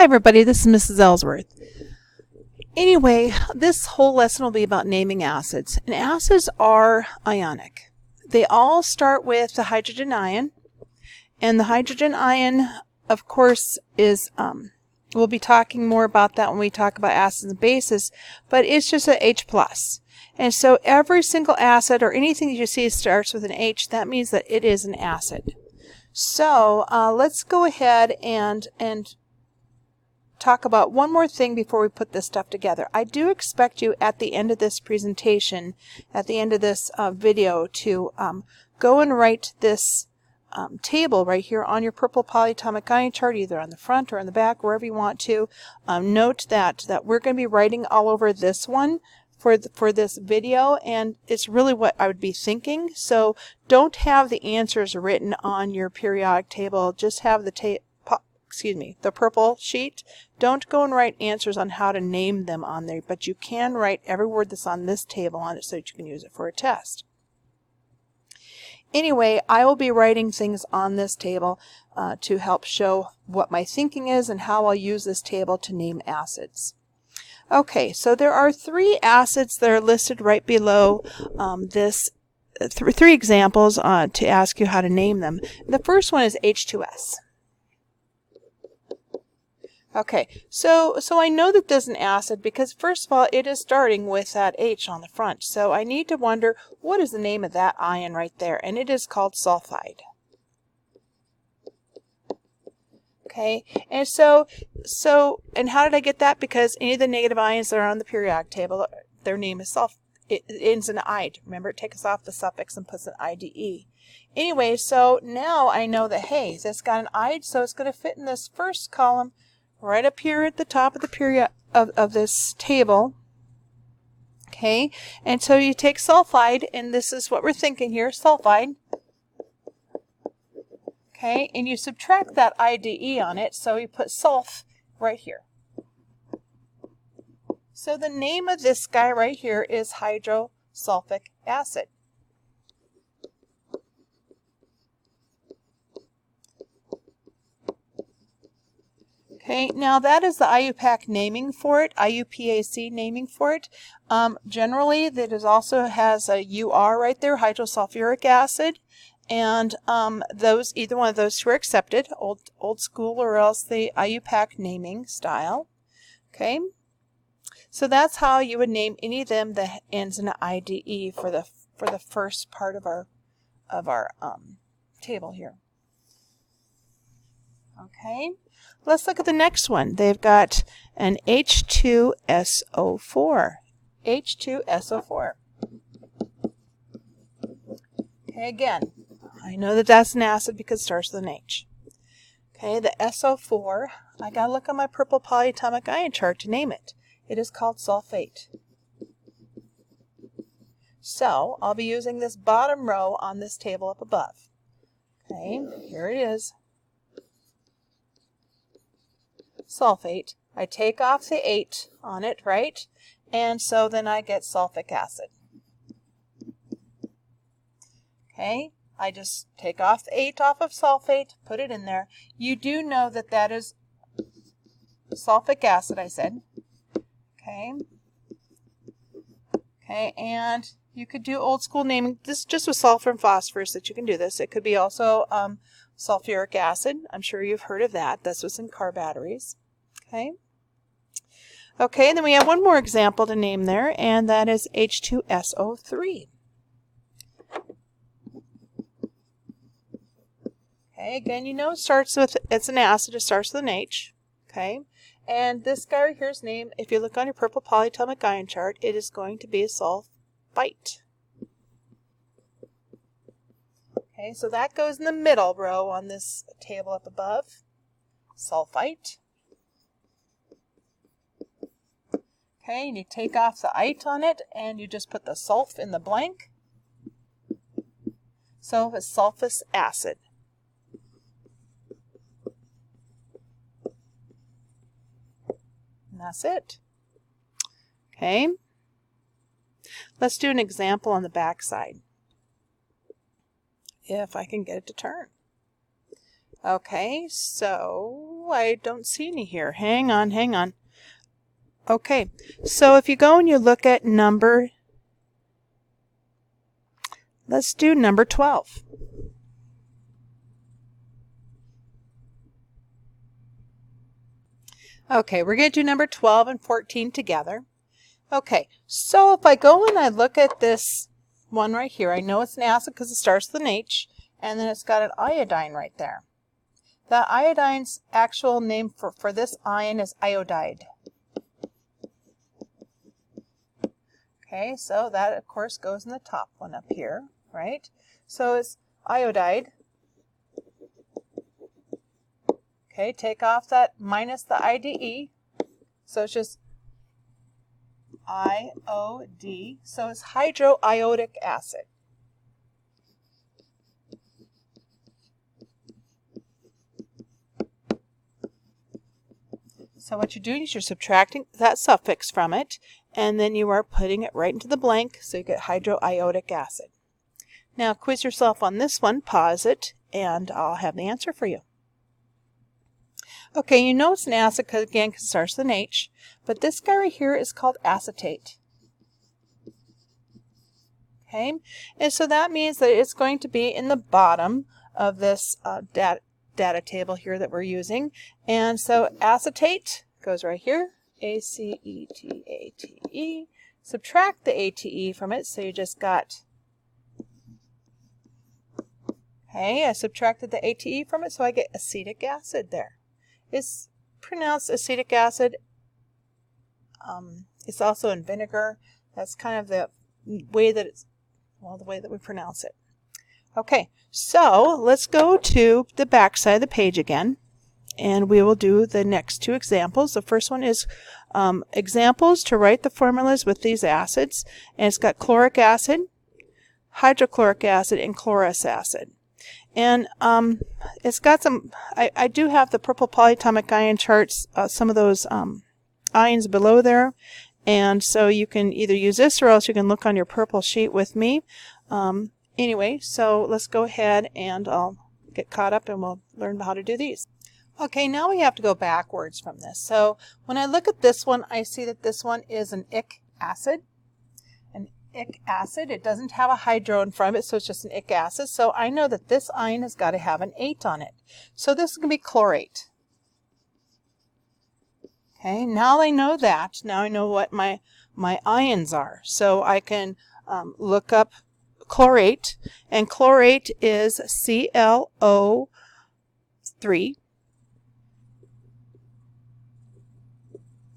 Hi everybody, this is Mrs. Ellsworth. Anyway, this whole lesson will be about naming acids. And acids are ionic. They all start with the hydrogen ion. And the hydrogen ion, of course, is, we'll be talking more about that when we talk about acids and bases, but it's just an H+. And so every single acid or anything that you see starts with an H, that means that it is an acid. So let's go ahead and talk about one more thing before we put this stuff together. I do expect you at the end of this presentation, at the end of this video, to go and write this table right here on your purple polyatomic ion chart, either on the front or on the back, wherever you want to. Note that we're going to be writing all over this one for this video, and it's really what I would be thinking. So don't have the answers written on your periodic table. Just have the the purple sheet. Don't go and write answers on how to name them on there, but you can write every word that's on this table on it so that you can use it for a test. Anyway, I will be writing things on this table to help show what my thinking is and how I'll use this table to name acids. Okay, so there are three acids that are listed right below this, three examples to ask you how to name them. The first one is H2S. Okay, so I know that there's an acid because, first of all, it is starting with that H on the front. So I need to wonder, what is the name of that ion right there? And it is called sulfide. Okay, and and how did I get that? Because any of the negative ions that are on the periodic table, their name is it ends in "ide." Remember, it takes off the suffix and puts an IDE. Anyway, so now I know that, hey, this got an "ide", so it's going to fit in this first column right up here at the top of the period of this table. Okay, and so you take sulfide, and this is what we're thinking here, sulfide. Okay, and you subtract that IDE on it, so you put sulf right here. So the name of this guy right here is hydrosulfic acid. Okay, now that is the IUPAC naming for it, IUPAC naming for it. Generally, that is also has a UR right there, hydrosulfuric acid, and either one of those two are accepted, old school or else the IUPAC naming style. Okay, so that's how you would name any of them that ends in an IDE for the first part of our table here. Okay. Let's look at the next one. They've got an H2SO4. H2SO4. Okay, again, I know that that's an acid because it starts with an H. Okay, the SO4, I gotta look on my purple polyatomic ion chart to name it. It is called sulfate. So, I'll be using this bottom row on this table up above. Okay, here it is. Sulfate. I take off the 8 on it, right? And so then I get sulfic acid. Okay, I just take off the 8 off of sulfate, put it in there. You do know that that is sulfic acid, I said. Okay. Okay, and you could do old school naming. This just with sulfur and phosphorus that you can do this. It could be also sulfuric acid. I'm sure you've heard of that. That's what's in car batteries. Okay. Okay, and then we have one more example to name there, and that is H2SO3. Okay, again, you know it's an acid, it starts with an H. Okay, and this guy right here's name, if you look on your purple polyatomic ion chart, it is going to be a sulfite. Okay, so that goes in the middle row on this table up above. Sulfite. Okay, and you take off the ite on it, and you just put the sulf in the blank. So it's sulfus acid. And that's it. Okay. Let's do an example on the back side. If I can get it to turn. Okay, so Oh, I don't see any here. Hang on, hang on. Okay, so if you go and you look at let's do number 12. Okay, we're going to do number 12 and 14 together. Okay, so if I go and I look at this one right here, I know it's an acid because it starts with an H, and then it's got an iodine right there. The iodine's actual name for this ion is iodide. Okay, so that of course goes in the top one up here, right? So it's iodide. Okay, take off that minus the IDE. So it's just IOD. So it's hydroiodic acid. So what you're doing is you're subtracting that suffix from it, and then you are putting it right into the blank, so you get hydroiodic acid. Now quiz yourself on this one, pause it, and I'll have the answer for you. Okay, you know it's an acid because again, it starts with an H, but this guy right here is called acetate. Okay, and so that means that it's going to be in the bottom of this data table here that we're using. And so acetate goes right here, ACETATE. Subtract the ATE from it, so you just got, okay, I subtracted the ATE from it, so I get acetic acid there. It's pronounced acetic acid. It's also in vinegar. That's kind of the way that it's, well, the way that we pronounce it. Okay, so let's go to the back side of the page again, and we will do the next two examples. The first one is examples to write the formulas with these acids, and it's got chloric acid, hydrochloric acid, and chlorous acid. And it's got some, I do have the purple polyatomic ion charts, some of those ions below there. And so you can either use this or else you can look on your purple sheet with me. Anyway, so let's go ahead and I'll get caught up and we'll learn how to do these. Okay, now we have to go backwards from this. So when I look at this one, I see that this one is an ic acid. Ic acid. It doesn't have a hydro in front of it, so it's just an ic acid. So I know that this ion has got to have an 8 on it. So this is going to be chlorate. Okay, now I know that. Now I know what my ions are. So I can look up chlorate, and chlorate is ClO3.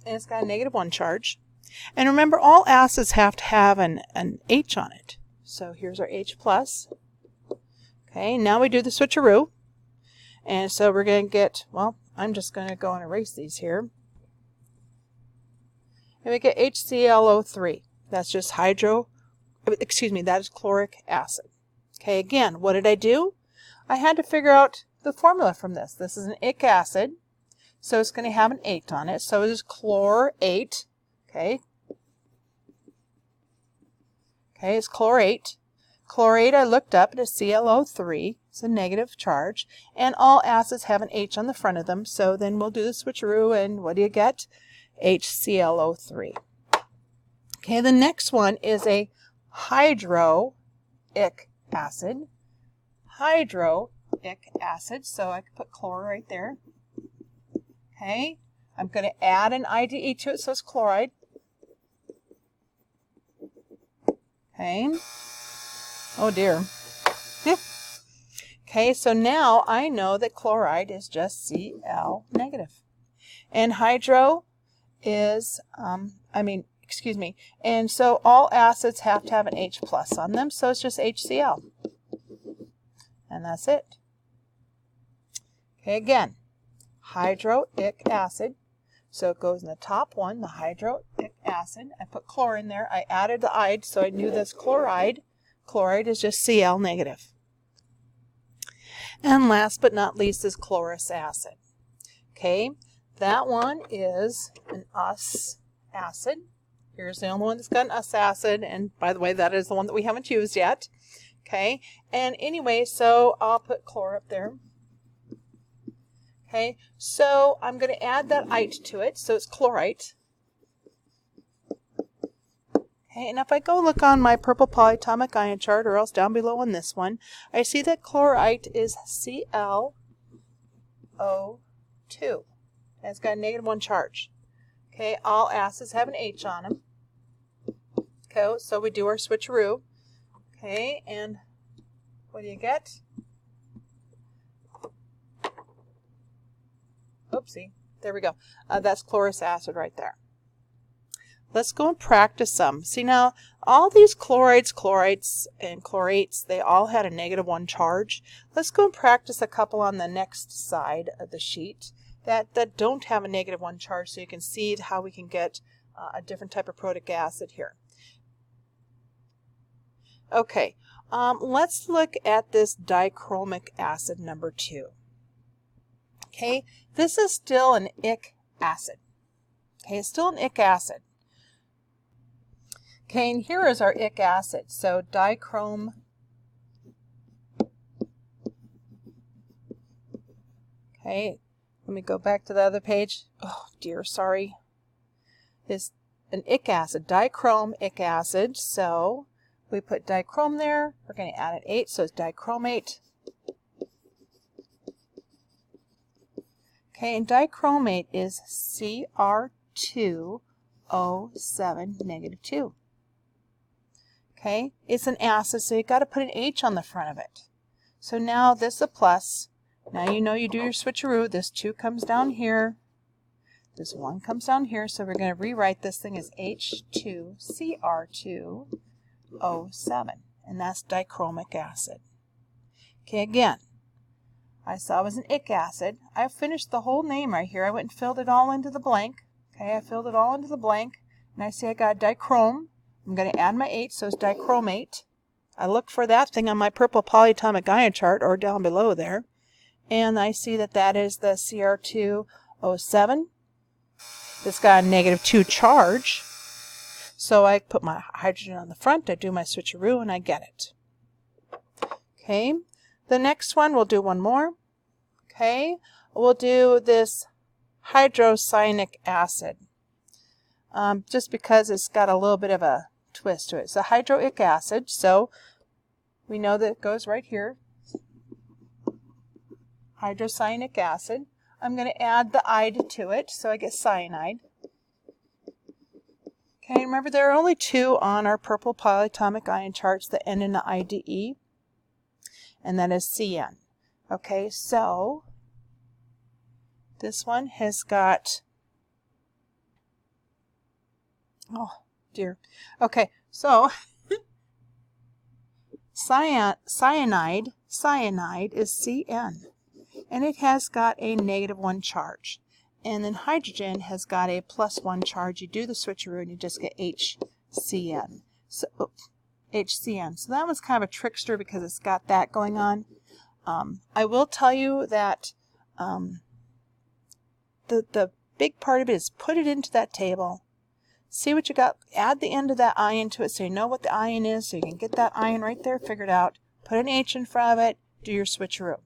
And it's got a -1 charge. And remember, all acids have to have an H on it. So here's our H+. Okay, now we do the switcheroo. And so we're going to get, well, I'm just going to go and erase these here. And we get HClO3. That's just that is chloric acid. Okay, again, what did I do? I had to figure out the formula from this. This is an ic acid, so it's going to have an 8 on it. So it is chlorate. Okay. Okay, it's chlorate. Chlorate, I looked up, it is ClO3. It's a negative charge. And all acids have an H on the front of them. So then we'll do the switcheroo, and what do you get? HClO3. Okay, the next one is a hydroic acid. Hydroic acid. So I can put chlor right there. Okay. I'm going to add an IDE to it, so it's chloride. Okay. Oh dear. Okay, so now I know that chloride is just Cl negative. And hydro is, and so all acids have to have an H plus on them, so it's just HCl. And that's it. Okay, again, hydroic acid. So it goes in the top one, the hydroic acid. I put chlor in there. I added the ide, so I knew this chloride. Chloride is just Cl negative. And last but not least is chlorous acid. Okay, that one is an us acid. Here's the only one that's got an us acid, and by the way, that is the one that we haven't used yet. Okay, and anyway, so I'll put chlor up there. Okay, so I'm going to add that ite to it, so it's chlorite. Okay, and if I go look on my purple polyatomic ion chart, or else down below on this one, I see that chlorite is ClO2. It's got a -1 charge. Okay, all acids have an H on them. Okay, so we do our switcheroo. Okay, and what do you get? Oopsie, there we go. That's chlorous acid right there. Let's go and practice some. See now, all these chlorites, and chlorates, they all had a -1 charge. Let's go and practice a couple on the next side of the sheet that don't have a -1 charge, so you can see how we can get a different type of protic acid here. Okay, let's look at this dichromic acid number 2. Okay, this is still an ic acid. Okay, it's still an ic acid. Okay, and here is our ic acid. So dichrome. Okay, let me go back to the other page. Oh dear, sorry. It's an ic acid, dichromic acid. So we put dichrome there. We're going to add an 8, so it's dichromate. Okay, and dichromate is Cr2O7 -2. Okay, it's an acid, so you've got to put an H on the front of it. So now this is a plus. Now you know you do your switcheroo. This 2 comes down here. This 1 comes down here. So we're going to rewrite this thing as H2Cr2O7. And that's dichromic acid. Okay, again, I saw it was an ic acid. I finished the whole name right here. I went and filled it all into the blank. Okay, I filled it all into the blank. And I see I got dichrome. I'm going to add my 8, so it's dichromate. I look for that thing on my purple polyatomic ion chart, or down below there. And I see that that is the Cr2O7. It's got a -2 charge. So I put my hydrogen on the front, I do my switcheroo, and I get it. Okay, the next one, we'll do one more. Okay, we'll do this hydrocyanic acid. Just because it's got a little bit of a twist to it. It's a hydroic acid, so we know that it goes right here. Hydrocyanic acid. I'm going to add the ide to it, so I get cyanide. Okay, remember there are only 2 on our purple polyatomic ion charts that end in the IDE, and that is CN. Okay, so this one has got, oh dear. Okay, so cyanide is CN, and it has got a -1 charge. And then hydrogen has got a +1 charge. You do the switcheroo and you just get HCN. So HCN. So that one's kind of a trickster because it's got that going on. I will tell you that the big part of it is put it into that table. See what you got. Add the end of that ion to it so you know what the ion is, so you can get that ion right there figured out. Put an H in front of it. Do your switcheroo.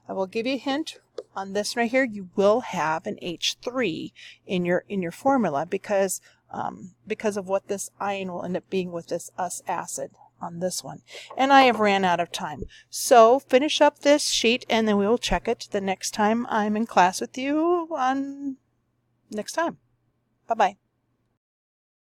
I will give you a hint on this right here. You will have an H3 in your formula because of what this ion will end up being with this us acid on this one. And I have ran out of time. So finish up this sheet and then we will check it the next time I'm in class with you on next time. Bye-bye.